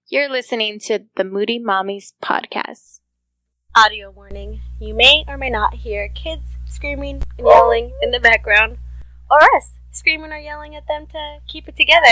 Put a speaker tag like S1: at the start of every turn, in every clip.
S1: You're listening to the Moody Mommies podcast.
S2: Audio warning. You may or may not hear kids screaming and yelling in the background, or us screaming or yelling at them to keep it together.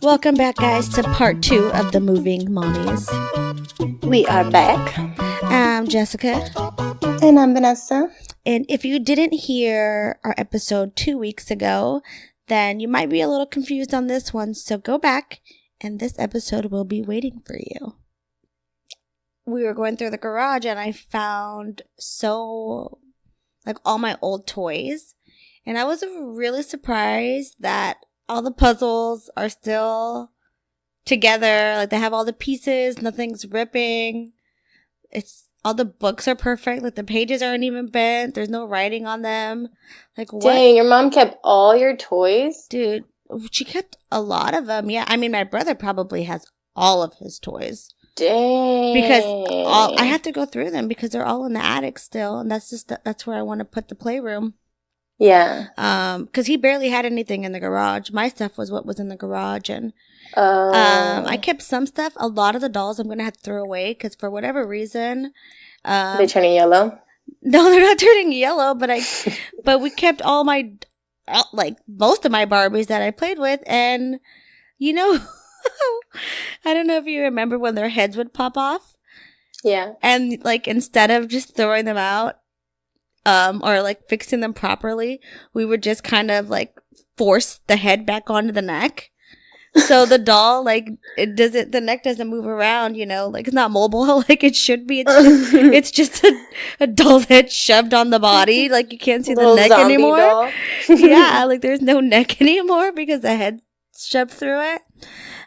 S2: Welcome back, guys, to part 2 of the Moving Mommies.
S3: We are back.
S2: I'm Jessica.
S3: And I'm Vanessa.
S2: And if you didn't hear our episode 2 weeks ago, then you might be a little confused on this one. So go back, and this episode will be waiting for you. We were going through the garage, and I found all my old toys. And I was really surprised that all the puzzles are still together. Like, they have all the pieces. Nothing's ripping. All the books are perfect. Like, the pages aren't even bent. There's no writing on them. Like, what?
S3: Dang, your mom kept all your toys?
S2: Dude, she kept a lot of them. Yeah, I mean, my brother probably has all of his toys.
S3: Dang.
S2: Because I have to go through them because they're all in the attic still. And that's where I want to put the playroom.
S3: Yeah.
S2: Because he barely had anything in the garage. My stuff was what was in the garage, and I kept some stuff. A lot of the dolls I'm gonna have to throw away because for whatever reason,
S3: they're turning yellow.
S2: No, they're not turning yellow. But we kept all my most of my Barbies that I played with, and you know, I don't know if you remember when their heads would pop off.
S3: Yeah. And
S2: instead of just throwing them out. Or fixing them properly, we would just kind of force the head back onto the neck. So the doll, the neck doesn't move around, it's not mobile like it should be. It's just a doll's head shoved on the body. You can't see the neck anymore. Yeah, there's no neck anymore because the head's shoved through it.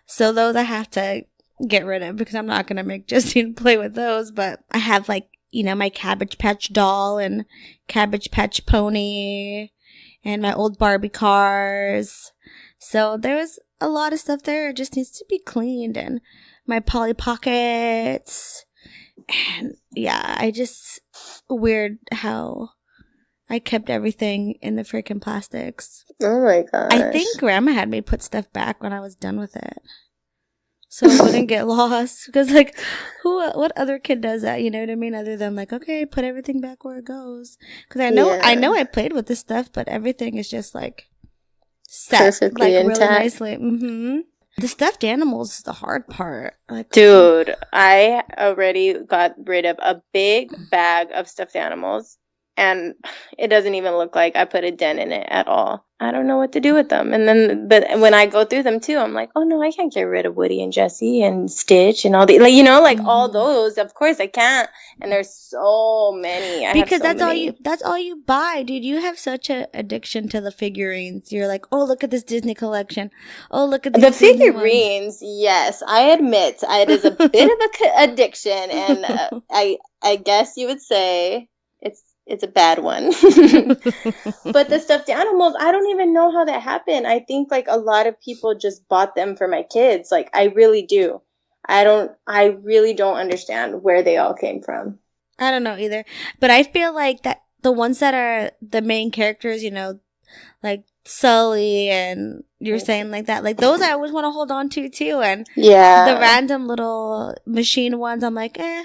S2: So those I have to get rid of because I'm not going to make Justine play with those. But I have my Cabbage Patch doll and Cabbage Patch pony and my old Barbie cars. So there was a lot of stuff there. It just needs to be cleaned. And my Polly Pockets. And yeah, weird how I kept everything in the freaking plastics.
S3: Oh my gosh.
S2: I think Grandma had me put stuff back when I was done with it. So it wouldn't get lost. Because, what other kid does that? You know what I mean? Other than, okay, put everything back where it goes. Because I know I played with this stuff, but everything is just, set.
S3: Perfectly intact.
S2: Really nicely. Mm-hmm. The stuffed animals is the hard part.
S3: Dude, I already got rid of a big bag of stuffed animals. And it doesn't even look like I put a dent in it at all. I don't know what to do with them. But when I go through them too, I'm like, oh no, I can't get rid of Woody and Jessie and Stitch and all the, all those. Of course I can't. And there's so many.
S2: Because that's all you buy, dude. You have such an addiction to the figurines. You're like, oh, look at this Disney collection. Oh, look at
S3: the figurines. Yes, I admit it is a bit of a addiction, and I guess you would say it's a bad one. But the stuffed animals, I don't even know how that happened. I think a lot of people just bought them for my kids. I really do. I really don't understand where they all came from.
S2: I don't know either. But I feel that the ones that are the main characters, Sully and you're saying those I always want to hold on to too. And
S3: yeah,
S2: the random little machine ones, I'm like, eh.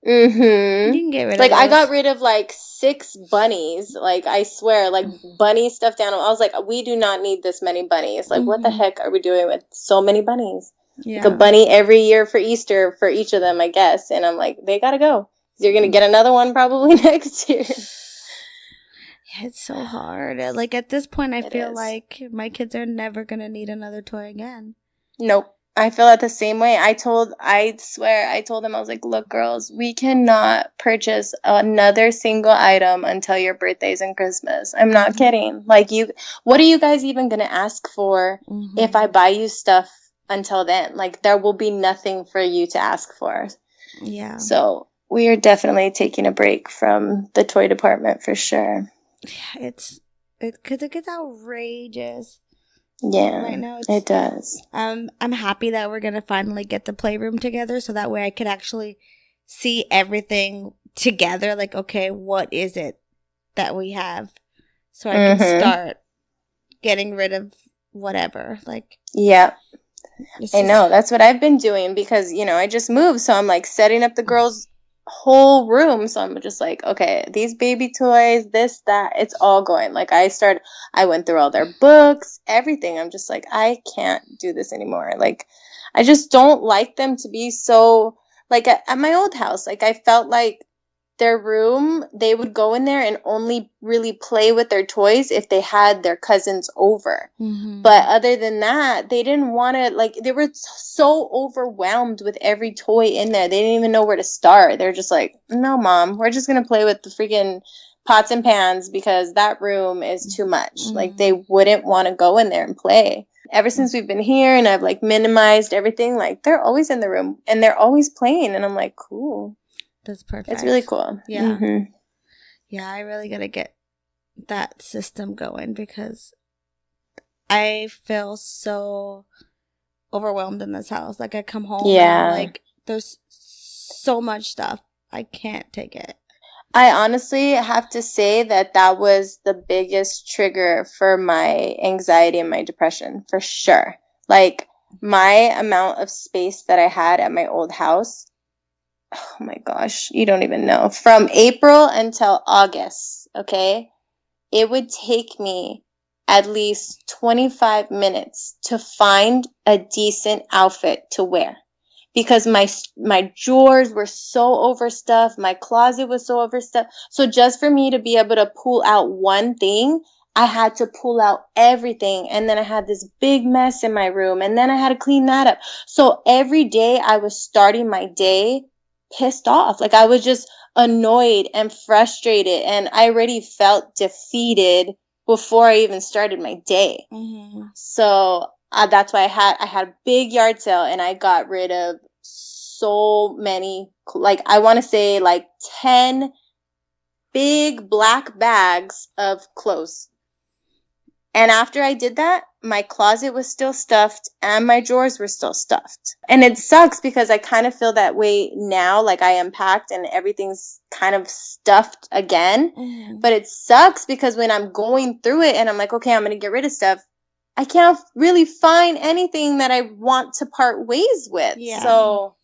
S3: Mm-hmm.
S2: You can get rid of those.
S3: I got rid of 6 bunnies. I swear, bunny stuffed animal. I was like, we do not need this many bunnies. What the heck are we doing with so many bunnies?
S2: Yeah.
S3: A bunny every year for Easter for each of them, I guess. And I'm like, they gotta go. You're gonna get another one probably next year.
S2: Yeah, it's so hard. At this point, I feel like my kids are never gonna need another toy again.
S3: Nope. I feel that the same way. I told them, I was like, look, girls, we cannot purchase another single item until your birthdays and Christmas. I'm not kidding. What are you guys even going to ask for if I buy you stuff until then? There will be nothing for you to ask for.
S2: Yeah.
S3: So we are definitely taking a break from the toy department for sure.
S2: Yeah, because it gets outrageous.
S3: Yeah,
S2: right now
S3: it does.
S2: I'm happy that we're gonna finally get the playroom together, so that way I could actually see everything together. Like, okay, what is it that we have, so I can start getting rid of whatever. Like,
S3: yeah, I know. That's what I've been doing because, I just moved. So I'm like setting up the girls' whole room. So I'm just like, okay, these baby toys, this, that, it's all going. Like I went through all their books, everything. I'm just like, I can't do this anymore. Like, I just don't like them to be so, like at my old house, like I felt like their room, they would go in there and only really play with their toys if they had their cousins over. But other than that, they didn't want to, like, they were so overwhelmed with every toy in there. They didn't even know where to start. They're just like, no, Mom, we're just going to play with the freaking pots and pans because that room is too much. Like, they wouldn't want to go in there and play. Ever since we've been here and I've, like, minimized everything, like, they're always in the room and they're always playing. And I'm like, cool.
S2: That's perfect.
S3: It's really cool.
S2: Yeah. Yeah, I really got to get that system going because I feel so overwhelmed in this house. Like, I come home and I'm like, there's so much stuff. I can't take it.
S3: I honestly have to say that was the biggest trigger for my anxiety and my depression, for sure. Like, my amount of space that I had at my old house, oh my gosh, you don't even know. From April until August, okay, it would take me at least 25 minutes to find a decent outfit to wear because my drawers were so overstuffed, my closet was so overstuffed. So just for me to be able to pull out one thing, I had to pull out everything. And then I had this big mess in my room and then I had to clean that up. So every day I was starting my day pissed off. Like I was just annoyed and frustrated and I already felt defeated before I even started my day. So that's why I had a big yard sale and I got rid of so many, like I want to say like 10 big black bags of clothes. And after I did that, my closet was still stuffed and my drawers were still stuffed. And it sucks because I kind of feel that way now, like I unpacked and everything's kind of stuffed again. But it sucks because when I'm going through it and I'm like, okay, I'm going to get rid of stuff, I can't really find anything that I want to part ways with. Yeah. So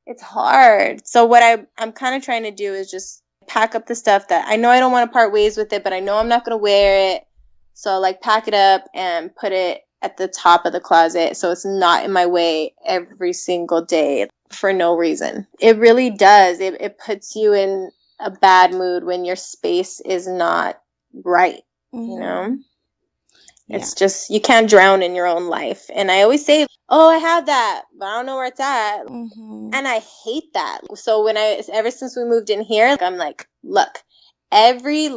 S3: it's hard. So what I'm kind of trying to do is just pack up the stuff that I know I don't want to part ways with it, but I know I'm not going to wear it. So like pack it up and put it at the top of the closet so it's not in my way every single day for no reason. It really does. It puts you in a bad mood when your space is not right, you know? Yeah. It's just, you can't drown in your own life. And I always say, oh, I have that, but I don't know where it's at. And I hate that. So ever since we moved in here, I'm like, look, every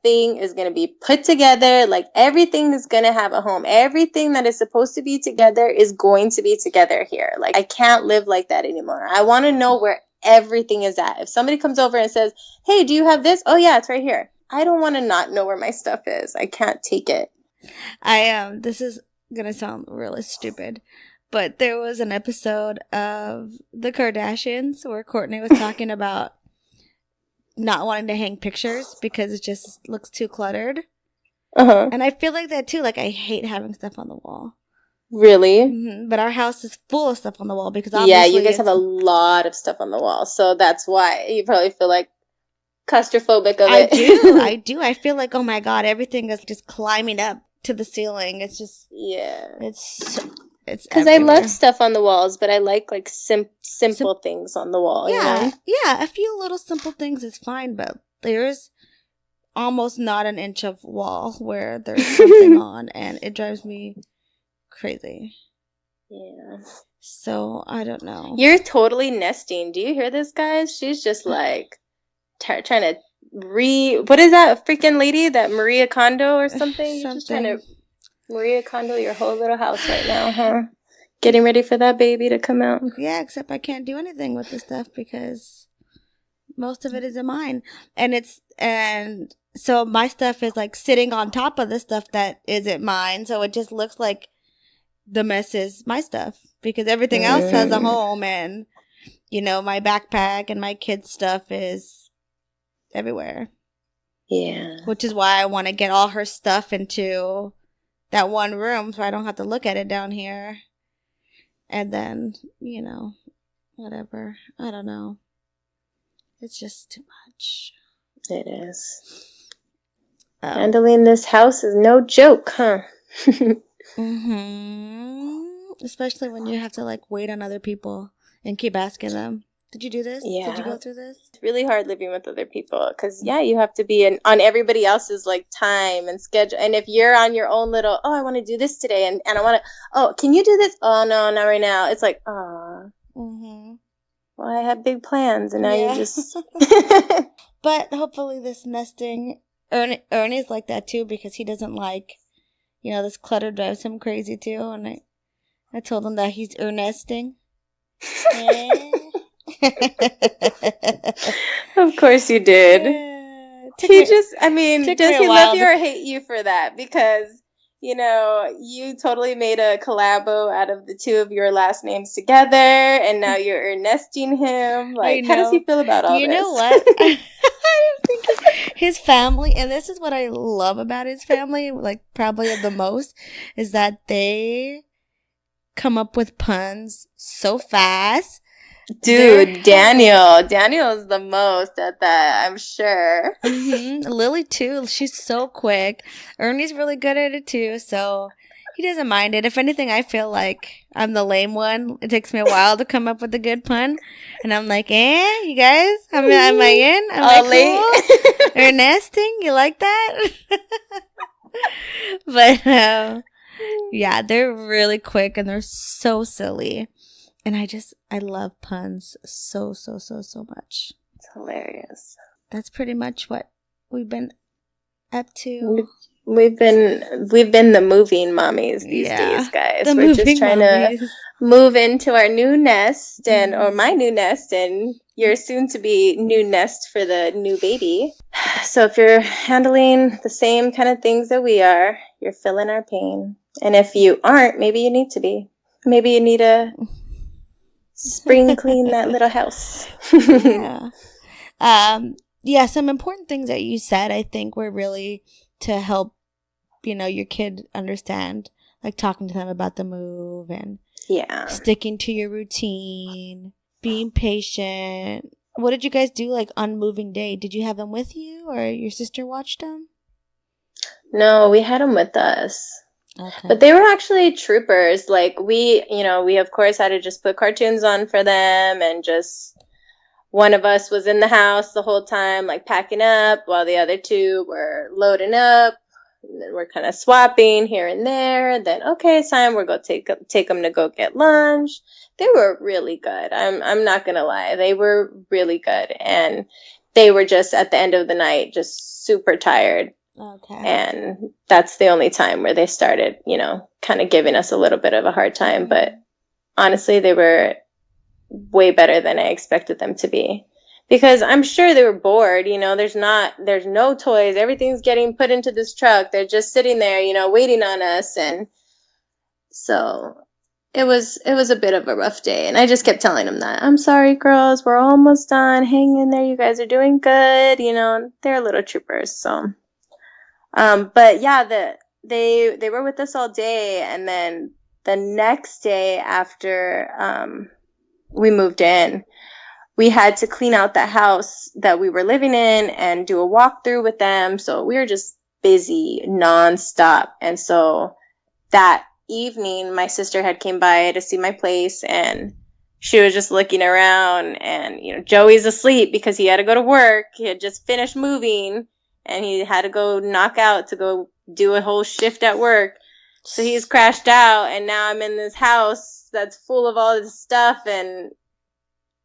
S3: thing is going to be put together. Like everything is going to have a home. Everything that is supposed to be together is going to be together here. Like I can't live like that anymore. I want to know where everything is at. If somebody comes over and says, hey, do you have this? Oh yeah, it's right here. I don't want to not know where my stuff is. I can't take it.
S2: This is going to sound really stupid, but there was an episode of The Kardashians where Courtney was talking about not wanting to hang pictures because it just looks too cluttered. And I feel like that too. Like I hate having stuff on the wall.
S3: Really?
S2: But our house is full of stuff on the wall because
S3: you guys have a lot of stuff on the wall, so that's why you probably feel like claustrophobic of it.
S2: I do. I feel like, oh my god, everything is just climbing up to the ceiling. It's just it's
S3: because I love stuff on the walls, but I like simple things on the wall.
S2: Yeah,
S3: you know?
S2: Yeah. A few little simple things is fine, but there's almost not an inch of wall where there's something on, and it drives me crazy. Yeah. So I don't know.
S3: You're totally nesting. Do you hear this, guys? She's just like trying to what is that freaking lady? That Maria Kondo or something? You're just trying to Maria Kondo your whole little house right now, huh? Getting ready for that baby to come out.
S2: Yeah, except I can't do anything with this stuff because most of it is in mine. And so my stuff is like sitting on top of the stuff that isn't mine. So it just looks like the mess is my stuff because everything else has a home, and my backpack and my kids' stuff is everywhere.
S3: Yeah.
S2: Which is why I want to get all her stuff into that one room so I don't have to look at it down here. And then, whatever. I don't know. It's just too much.
S3: It is. Handling this house is no joke, huh?
S2: Especially when you have to like wait on other people and keep asking them, did you do this?
S3: Yeah.
S2: Did you go through this?
S3: It's really hard living with other people because, you have to be on everybody else's like time and schedule. And if you're on your own little, I want to do this today and I want to, can you do this? Oh, no, not right now. It's like, well, I had big plans and now you just.
S2: But hopefully this nesting, Ernie's like that too because he doesn't like, this clutter drives him crazy too. And I told him that he's nesting.
S3: Of course you did. Does he love you or hate you for that? Because, you totally made a collabo out of the two of your last names together, and now you're nesting him. Like, how does he feel about all this?
S2: You know what? I don't think his family, and this is what I love about his family, like probably the most, is that they come up with puns so fast.
S3: Dude, Daniel's the most at that, I'm sure.
S2: Lily too, she's so quick. Ernie's really good at it too, so he doesn't mind it. If anything, I feel like I'm the lame one. It takes me a while to come up with a good pun, and I'm like, you guys, am I in? Am I cool? Or nesting? You like that? But yeah, they're really quick and they're so silly. And I love puns so much.
S3: It's hilarious.
S2: That's pretty much what we've been up to.
S3: We've been the moving mommies these days, guys. We're just trying to move into our new nest or my new nest and your soon to be new nest for the new baby. So if you're handling the same kind of things that we are, you're feeling our pain. And if you aren't, maybe you need to be. Maybe you need a spring clean that little house.
S2: Some important things that you said I think were really to help your kid understand, like talking to them about the move and sticking to your routine, being patient. What did you guys do like on moving day? Did you have them with you or your sister watched them?
S3: No, we had them with us. Okay. But they were actually troopers. Like we of course had to just put cartoons on for them, and just one of us was in the house the whole time, like packing up, while the other two were loading up. And then we're kind of swapping here and there. Then it's time we're going to take them to go get lunch. They were really good. I'm not gonna lie, they were really good, and they were just at the end of the night just super tired. Okay. And that's the only time where they started, kind of giving us a little bit of a hard time. But honestly, they were way better than I expected them to be. Because I'm sure they were bored, there's no toys. Everything's getting put into this truck. They're just sitting there, waiting on us. And so it was a bit of a rough day. And I just kept telling them that. I'm sorry, girls. We're almost done. Hang in there. You guys are doing good. They're little troopers. So. But yeah, they were with us all day, and then the next day after we moved in, we had to clean out the house that we were living in and do a walkthrough with them. So we were just busy nonstop. And so that evening, my sister had came by to see my place, and she was just looking around, and Joey's asleep because he had to go to work. He had just finished moving. And he had to go knock out to go do a whole shift at work. So he's crashed out. And now I'm in this house that's full of all this stuff. And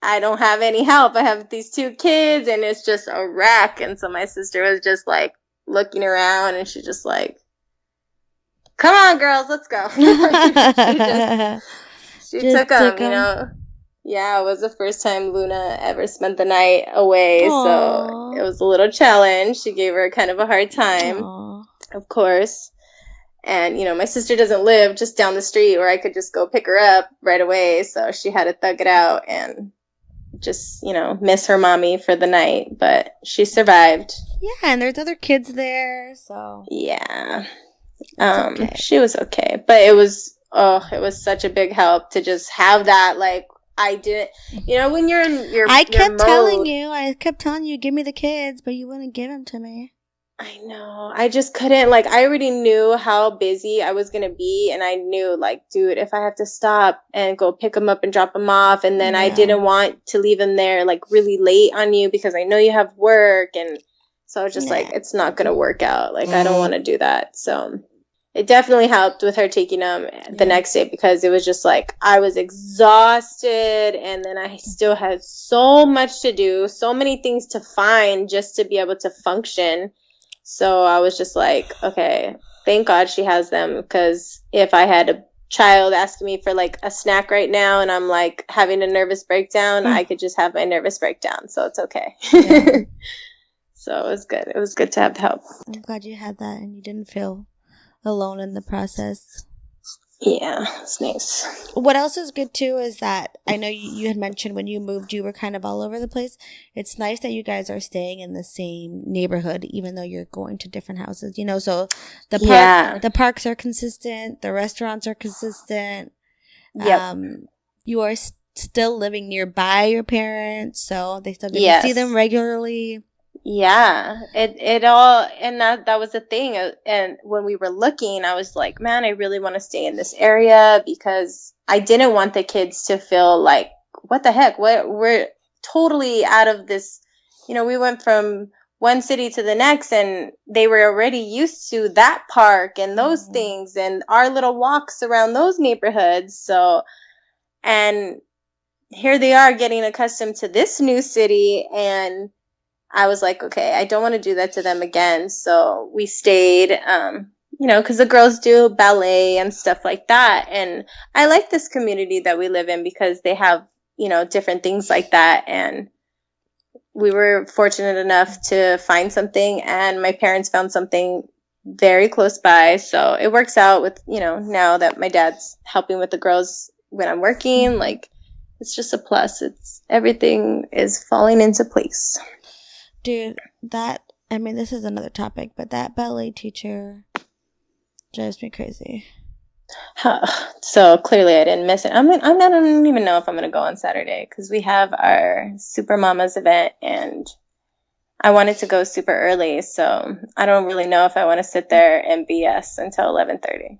S3: I don't have any help. I have these two kids. And it's just a wreck. And so my sister was just like looking around. And she's just like, come on, girls, let's go. she took them, Yeah, it was the first time Luna ever spent the night away,
S2: Aww.
S3: so it was a little challenge. She gave her kind of a hard time,
S2: Aww.
S3: of course. And, my sister doesn't live just down the street where I could just go pick her up right away, so she had to thug it out and just, miss her mommy for the night, but she survived.
S2: Yeah, and there's other kids there, so.
S3: Yeah.
S2: Okay.
S3: She was okay, but it was such a big help to just have that, like, I didn't, when you're in your
S2: I kept
S3: telling
S2: you, give me the kids, but you wouldn't give them to me.
S3: I know. I just couldn't, like, I already knew how busy I was going to be. And I knew, like, dude, if I have to stop and go pick them up and drop them off. And then I didn't want to leave them there, like, really late on you because I know you have work. And so I was just like, it's not going to work out. Like, I don't want to do that. So it definitely helped with her taking them the next day because it was just like I was exhausted. And then I still had so much to do, so many things to find just to be able to function. So I was just like, okay, thank God she has them, because if I had a child asking me for like a snack right now and I'm like having a nervous breakdown, I could just have my nervous breakdown. So it's okay. Yeah. So it was good. It was good to have the help.
S2: I'm glad you had that and you didn't feel alone in the process.
S3: Yeah, it's nice.
S2: What else is good too is that I know you had mentioned when you moved you were kind of all over the place. It's nice that you guys are staying in the same neighborhood even though you're going to different houses, so the parks are consistent, the restaurants are consistent.
S3: Yep.
S2: You are still living nearby your parents, so they still get to see them regularly.
S3: Yeah, it all, and that was the thing. And when we were looking, I was like, man, I really want to stay in this area because I didn't want the kids to feel like, what the heck? We're totally out of this. We went from one city to the next and they were already used to that park and those things and our little walks around those neighborhoods. So, and here they are getting accustomed to this new city, and I was like, okay, I don't want to do that to them again. So we stayed, because the girls do ballet and stuff like that. And I like this community that we live in because they have, different things like that. And we were fortunate enough to find something, and my parents found something very close by. So it works out with, now that my dad's helping with the girls when I'm working, like, it's just a plus. Everything is falling into place.
S2: Dude, this is another topic, but that ballet teacher drives me crazy.
S3: So clearly I didn't miss it. I don't even know if I'm going to go on Saturday because we have our Super Mamas event and I wanted to go super early. So I don't really know if I want to sit there and BS until 11:30.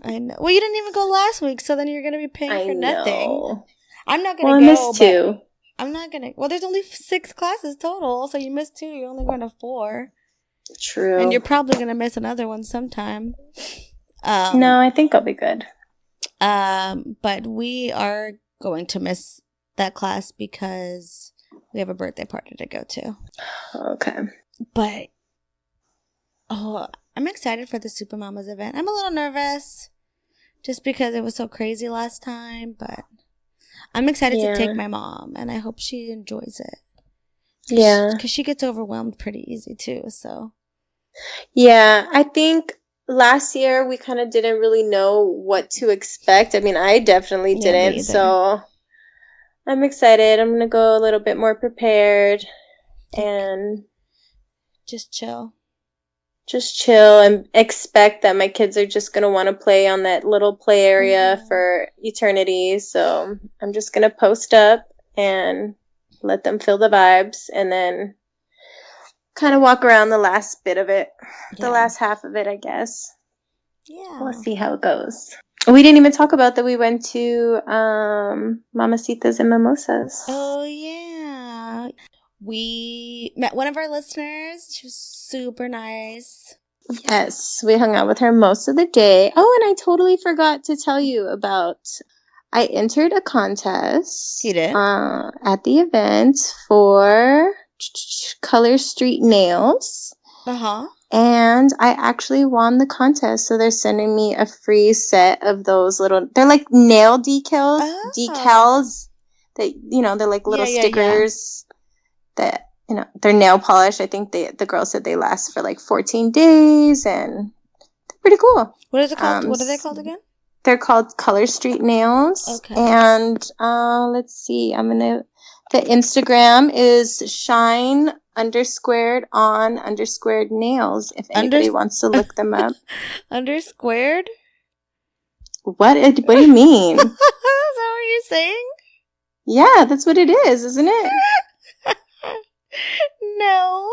S2: I know. Well, you didn't even go last week, so then you're going to be paying for nothing. I'm not going to go.
S3: I missed 2.
S2: I'm not going to. Well, there's only 6 classes total, so you missed 2. You're only going to 4.
S3: True.
S2: And you're probably going to miss another one sometime.
S3: No, I think I'll be good.
S2: But we are going to miss that class because we have a birthday party to go to.
S3: Okay.
S2: But, I'm excited for the Super Mamas event. I'm a little nervous just because it was so crazy last time, but I'm excited to take my mom, and I hope she enjoys it.
S3: Yeah.
S2: Because she gets overwhelmed pretty easy, too, so.
S3: Yeah, I think last year we kind of didn't really know what to expect. I mean, I definitely didn't, so I'm excited. I'm going to go a little bit more prepared and
S2: just chill.
S3: Just chill and expect that my kids are just going to want to play on that little play area for eternity. So I'm just going to post up and let them feel the vibes and then kind of walk around the last bit of it, the last half of it, I guess. Yeah. We'll see how it goes. We didn't even talk about that we went to Mamacitas and Mimosas.
S2: Oh, yeah. We met one of our listeners. She was super nice.
S3: Yes, we hung out with her most of the day. Oh, and I totally forgot to tell you about, I entered a contest.
S2: You did?
S3: At the event for Color Street Nails.
S2: Uh-huh.
S3: And I actually won the contest. So they're sending me a free set of those little, they're like nail decals. They, they're like little
S2: Yeah.
S3: stickers that, they're nail polish. I think the girl said they last for like 14 days, and they're pretty cool.
S2: What is it called? What are they called again?
S3: They're called Color Street Nails.
S2: Okay.
S3: And let's see. The Instagram is shine_on_nails if anybody wants to look them up.
S2: Undersquared?
S3: What do you mean?
S2: Is that what you're saying?
S3: Yeah, that's what it is, isn't it?
S2: No.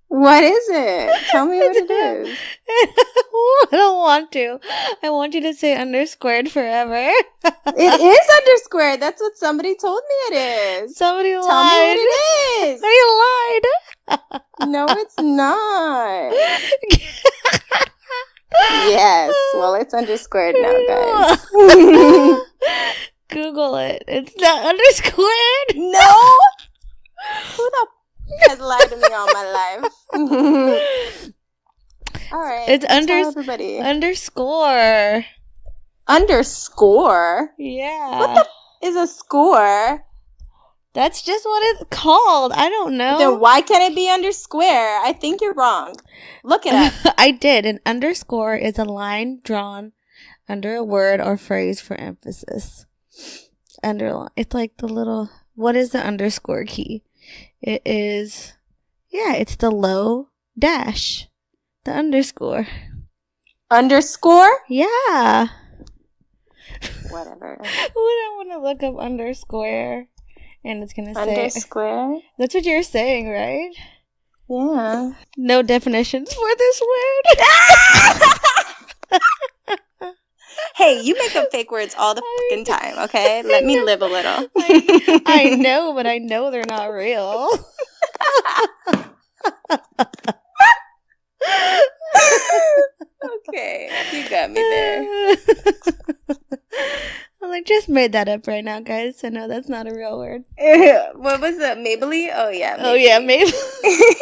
S3: What is it? Tell me what it is.
S2: I don't want to. I want you to say undersquared forever.
S3: It is undersquared. That's what somebody told me it is.
S2: Somebody
S3: lied.
S2: Tell
S3: me what it is.
S2: They lied.
S3: No, it's not. Yes. Well, it's undersquared now, guys.
S2: Google it. It's not undersquared.
S3: No. Who the has lied to me all my life? All right.
S2: It's
S3: everybody.
S2: Underscore.
S3: Underscore?
S2: Yeah.
S3: What the is a score?
S2: That's just what it's called. I don't know.
S3: Then why can't it be undersquare? I think you're wrong. Look it up.
S2: I did. An underscore is a line drawn under a word or phrase for emphasis. Underline. It's like the little... What is the underscore key? It is... Yeah, it's the low dash. The underscore.
S3: Underscore?
S2: Yeah.
S3: Whatever.
S2: Who don't want to look up underscore? And it's going to say...
S3: Undersquare?
S2: That's what you're saying, right?
S3: Yeah.
S2: No definitions for this word.
S3: Hey, you make up fake words all the fucking time, okay? Let me live a little.
S2: I know, but I know they're not real.
S3: Okay, you got me there.
S2: Well, I just made that up right now, guys. So no, that's not a real word.
S3: What was it? Maybelline? Oh, yeah.
S2: Oh, yeah, Maybelline.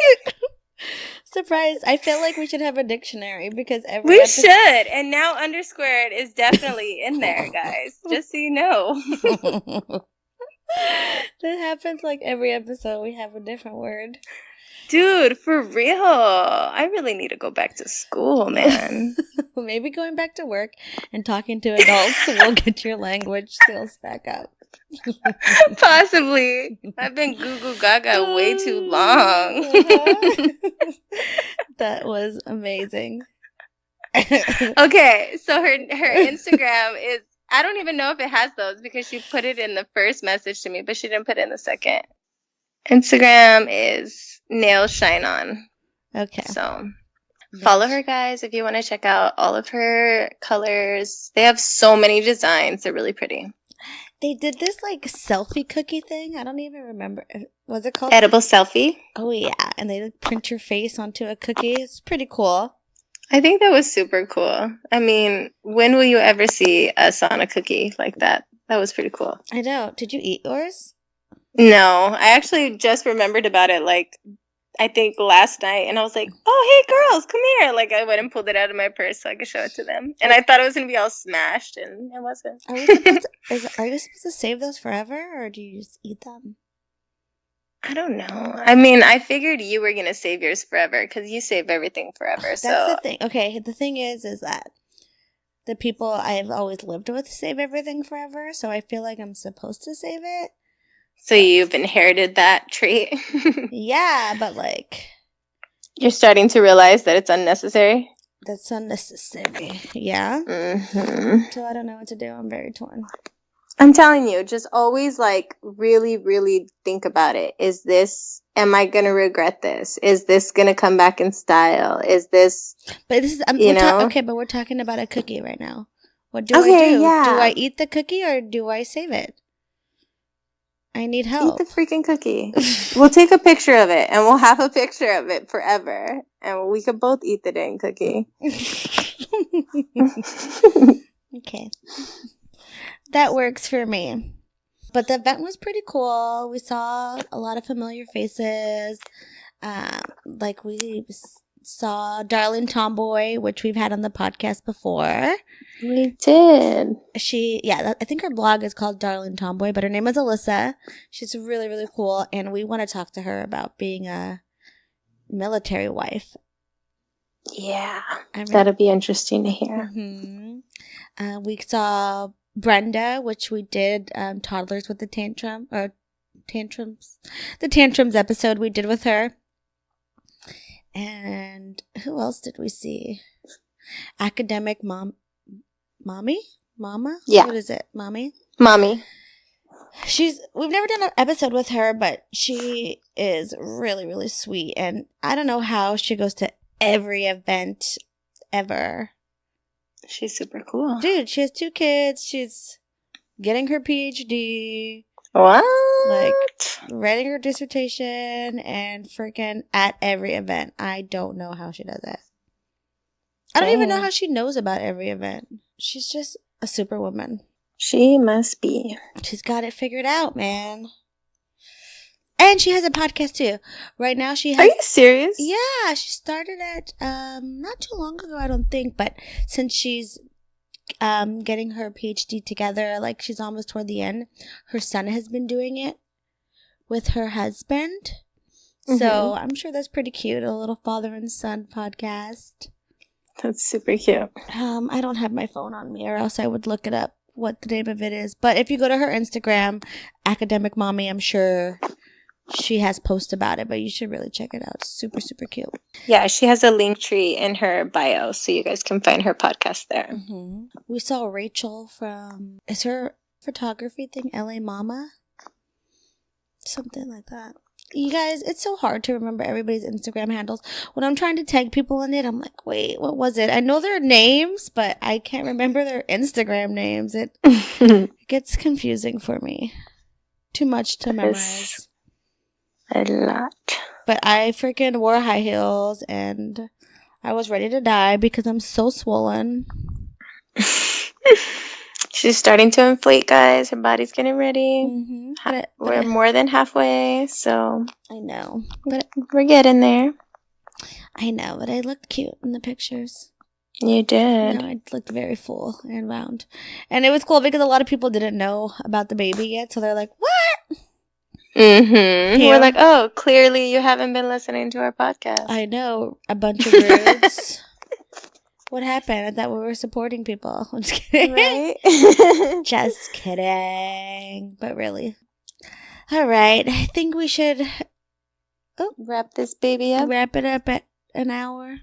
S2: Surprise. I feel like we should have a dictionary because
S3: we should. And now undersquared is definitely in there, guys. Just so you know.
S2: That happens like every episode. We have a different word.
S3: Dude, for real. I really need to go back to school, man.
S2: Maybe going back to work and talking to adults will get your language skills back up.
S3: Possibly. I've been goo goo gaga way too long.
S2: That was amazing.
S3: Okay, so her Instagram is, I don't even know if it has those because she put it in the first message to me, but she didn't put it in the second. Instagram is Nail Shine On. Okay. So follow her, guys, if you want to check out all of her colors. They have so many designs. They're really pretty.
S2: They did this like selfie cookie thing. I don't even remember. Was it called?
S3: Edible selfie.
S2: Oh, yeah. And they like print your face onto a cookie. It's pretty cool.
S3: I think that was super cool. I mean, when will you ever see us on a cookie like that? That was pretty cool.
S2: I know. Did you eat yours?
S3: No. I actually just remembered about it like I think last night, and I was like, oh, hey, girls, come here. Like, I went and pulled it out of my purse so I could show it to them. And I thought it was going to be all smashed, and it wasn't.
S2: Are you supposed to save those forever, or do you just eat them?
S3: I don't know. I mean, I figured you were going to save yours forever, because you save everything forever.
S2: That's the thing. Okay, the thing is that the people I've always lived with save everything forever, so I feel like I'm supposed to save it.
S3: So you've inherited that trait?
S2: Yeah, but like...
S3: You're starting to realize that it's unnecessary?
S2: That's unnecessary. Yeah?
S3: Mm-hmm.
S2: So I don't know what to do. I'm very torn.
S3: I'm telling you, just always like really, really think about it. Am I going to regret this? Is this going to come back in style? Is this,
S2: but this is, okay, but we're talking about a cookie right now. What do I do?
S3: Yeah.
S2: Do I eat the cookie or do I save it? I need help.
S3: Eat the freaking cookie. We'll take a picture of it, and we'll have a picture of it forever. And we could both eat the dang cookie.
S2: Okay. That works for me. But the event was pretty cool. We saw a lot of familiar faces. Like we saw Darling Tomboy, which we've had on the podcast before.
S3: We did.
S2: I think her blog is called Darling Tomboy, but her name is Alyssa. She's really, really cool, and we want to talk to her about being a military wife.
S3: Yeah, that'll be interesting to hear.
S2: Mm-hmm. We saw Brenda, which we did Toddlers with the Tantrums. The Tantrums episode we did with her. And who else did we see? Academic Mama?
S3: Yeah.
S2: What is it? Mommy? We've never done an episode with her, but she is really, really sweet. And I don't know how she goes to every event ever.
S3: She's super cool.
S2: Dude, she has 2 kids. She's getting her PhD.
S3: What?
S2: Like, writing her dissertation and freaking at every event. I don't know how she does it. I don't even know how she knows about every event. She's just a superwoman.
S3: She must be.
S2: She's got it figured out, man. And she has a podcast too. Right now she has...
S3: Are you serious?
S2: Yeah, she started it not too long ago, I don't think. But since she's getting her PhD together, like she's almost toward the end, her son has been doing it with her husband. Mm-hmm. So I'm sure that's pretty cute. A little father and son podcast.
S3: That's super cute.
S2: I don't have my phone on me, or else I would look it up what the name of it is. But if you go to her Instagram, Academic Mommy, I'm sure she has posts about it, but you should really check it out. It's super, super cute.
S3: Yeah, she has a link tree in her bio, so you guys can find her podcast there.
S2: Mm-hmm. We saw Rachel is her photography thing LA Mama? Something like that. You guys, it's so hard to remember everybody's Instagram handles. When I'm trying to tag people in it, I'm like, wait, what was it? I know their names, but I can't remember their Instagram names. It gets confusing for me. Too much to memorize.
S3: A lot.
S2: But I freaking wore high heels and I was ready to die because I'm so swollen.
S3: She's starting to inflate, guys. Her body's getting ready.
S2: Mm-hmm.
S3: We're more than halfway, so...
S2: I know. But
S3: we're getting there.
S2: I know, but I looked cute in the pictures.
S3: You did.
S2: No, I looked very full and round. And it was cool because a lot of people didn't know about the baby yet, so they're like, what?
S3: Mm-hmm. We're like, oh, clearly you haven't been listening to our podcast.
S2: I know. A bunch of rudes. What happened? I thought we were supporting people. I'm just kidding.
S3: Right?
S2: Just kidding. But really. All right. I think we should
S3: wrap this baby up.
S2: Wrap it up at an hour.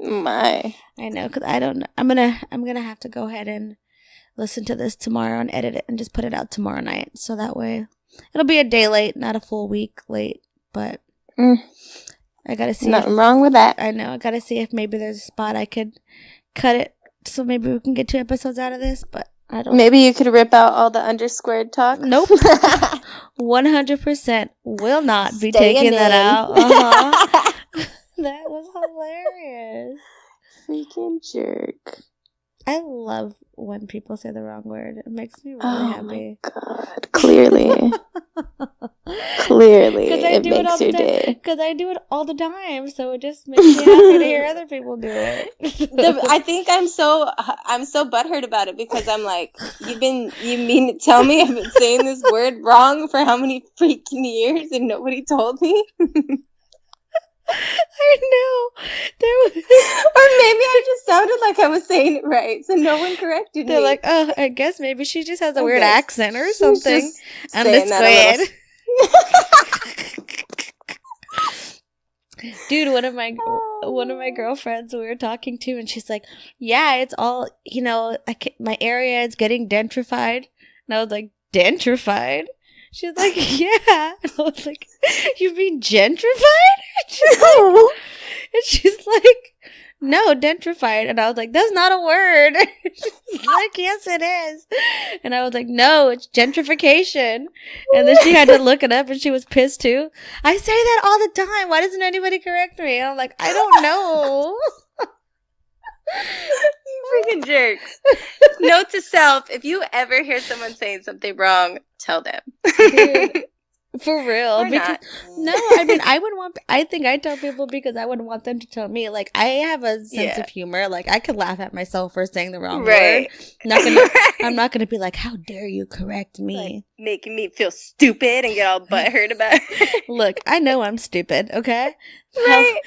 S3: My.
S2: I know, because I don't know. I'm gonna have to go ahead and listen to this tomorrow and edit it and just put it out tomorrow night. So that way it'll be a day late, not a full week late. But I gotta see.
S3: Nothing wrong with that.
S2: I know. I gotta see if maybe there's a spot I could cut it so maybe we can get 2 episodes out of this. But I don't.
S3: Maybe you could rip out all the underscored talk.
S2: Nope. 100% will not be taking that out. Uh-huh. That was hilarious.
S3: Freaking jerk.
S2: I love when people say the wrong word. It makes me really happy.
S3: Oh my God. Clearly. Clearly. It makes your day.
S2: Because I do it all the time. So it just makes me happy to hear other people do it.
S3: I think I'm so butthurt about it because I'm like, you mean to tell me I've been saying this word wrong for how many freaking years and nobody told me?
S2: I know.
S3: Or maybe I just sounded like I was saying it right, so no one corrected me.
S2: They're like, oh, I guess maybe she just has a weird accent or something. I'm the squid. Dude, one of my girlfriends we were talking to, and she's like, yeah, it's all, my area is getting gentrified. And I was like, gentrified? She's like, yeah. And I was like, you mean gentrified? And she's like, no, gentrified. And I was like, that's not a word. She's like, yes, it is. And I was like, no, it's gentrification. And then she had to look it up and she was pissed too. I say that all the time. Why doesn't anybody correct me? And I'm like, I don't know.
S3: You freaking jerks. Note to self, if you ever hear someone saying something wrong, tell them.
S2: Dude, For real.
S3: Or
S2: Because
S3: not.
S2: no, I mean, I think I tell people because I would want them to tell me. Like, I have a sense of humor. Like, I could laugh at myself for saying the wrong word. I'm not gonna be like, how dare you correct me?
S3: Like, making me feel stupid and get all butthurt about it.
S2: Look, I know I'm stupid, okay?
S3: Right.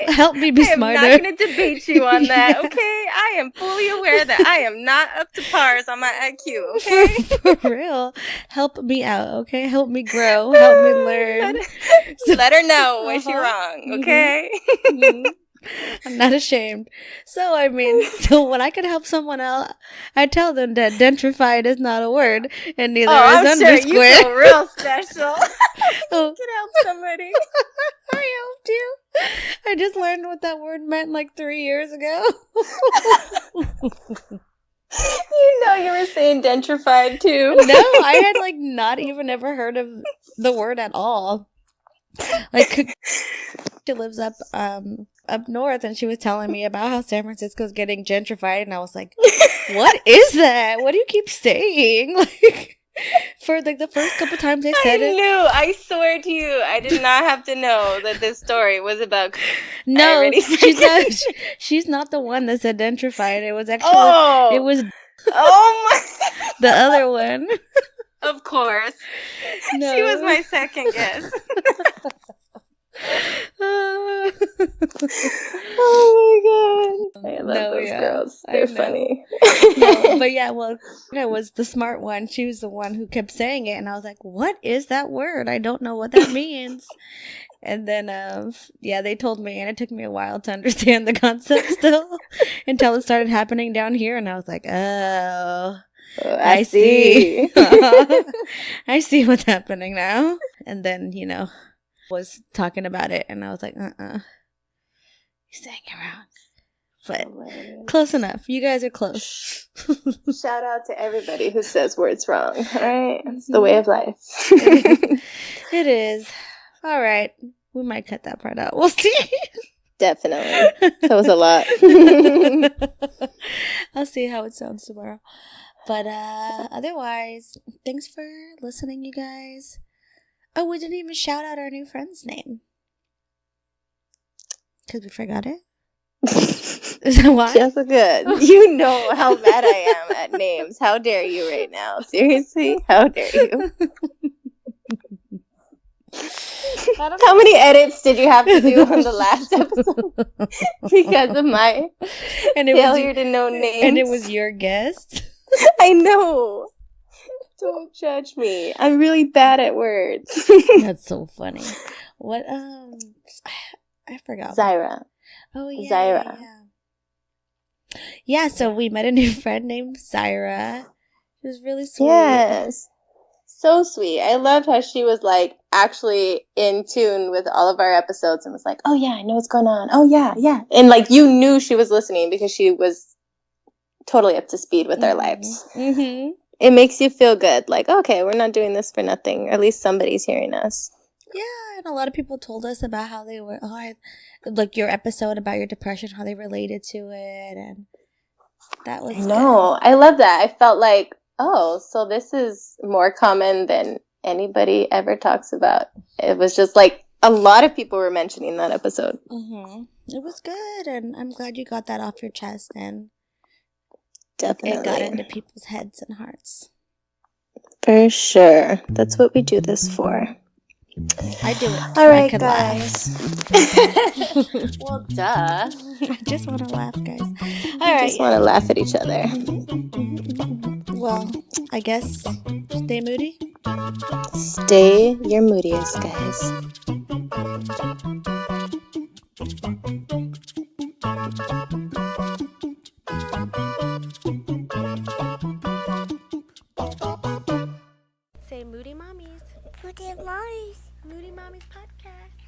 S2: Help me be smarter.
S3: I'm not going to debate you on that, okay? I am fully aware that I am not up to pars on my IQ, okay?
S2: For real. Help me out, okay? Help me grow. Help me learn.
S3: Let her know when she's wrong, okay?
S2: Mm-hmm. I'm not ashamed. So, I mean, when I can help someone out, I tell them that gentrified is not a word, and neither is
S3: I'm
S2: undersquare.
S3: sure you feel real special.
S2: Oh.
S3: You can help somebody.
S2: I helped you. I just learned what that word meant like 3 years ago.
S3: You know you were saying gentrified too.
S2: No, I had like not even ever heard of the word at all. Like, she lives up north, and she was telling me about how San Francisco's getting gentrified, and I was like, what is that? What do you keep saying? Like, for like the first couple times they said it.
S3: I swear to you, I did not have to know that this story was about.
S2: No, she's not the one that said gentrified. It was actually it was
S3: my
S2: the other one.
S3: Of course.
S2: No.
S3: She was my second guess. Oh my god. I love those girls. They're funny.
S2: No, but yeah, well, it was the smart one. She was the one who kept saying it, and I was like, what is that word? I don't know what that means. And then, they told me, and it took me a while to understand the concept still until it started happening down here, and I was like, oh, I see. I see what's happening now. And then, was talking about it, and I was like, you're saying it wrong. But close enough. You guys are close.
S3: Shout out to everybody who says words wrong. All right? It's the way of life.
S2: It is. All right. We might cut that part out. We'll see.
S3: Definitely. That was a lot.
S2: I'll see how it sounds tomorrow. But otherwise, thanks for listening, you guys. Oh, we didn't even shout out our new friend's name. Because we forgot it? Is that why?
S3: Just good. You know how bad I am at names. How dare you right now? Seriously? How dare you? How many edits did you have to do on the last episode? Because of my failure to know names.
S2: And it was your guest?
S3: I know. Don't judge me. I'm really bad at words.
S2: That's so funny. What, I forgot.
S3: Zyra.
S2: Oh, yeah.
S3: Zyra.
S2: Yeah, so we met a new friend named Zyra. She was really sweet.
S3: Yes. So sweet. I loved how she was like actually in tune with all of our episodes and was like, oh yeah, I know what's going on. Oh yeah, yeah. And like you knew she was listening because she was totally up to speed with our lives.
S2: Mm-hmm.
S3: It makes you feel good. Like, okay, we're not doing this for nothing. Or at least somebody's hearing us.
S2: Yeah, and a lot of people told us about how they were, like your episode about your depression, how they related to it, and that was good.
S3: I love that. I felt like, oh, so this is more common than anybody ever talks about. It was just like a lot of people were mentioning that episode.
S2: Mm-hmm. It was good, and I'm glad you got that off your chest, and
S3: definitely
S2: it got into people's heads and hearts.
S3: For sure. That's what we do this for.
S2: I do it.
S3: All right, guys. Well, duh.
S2: I just want to laugh, guys.
S3: All right. Just want to laugh at each other.
S2: Well, I guess stay moody.
S3: Stay your moodiest, guys.
S1: Say Moody Mommies.
S4: Moody Mommies.
S1: Moody Mommies podcast.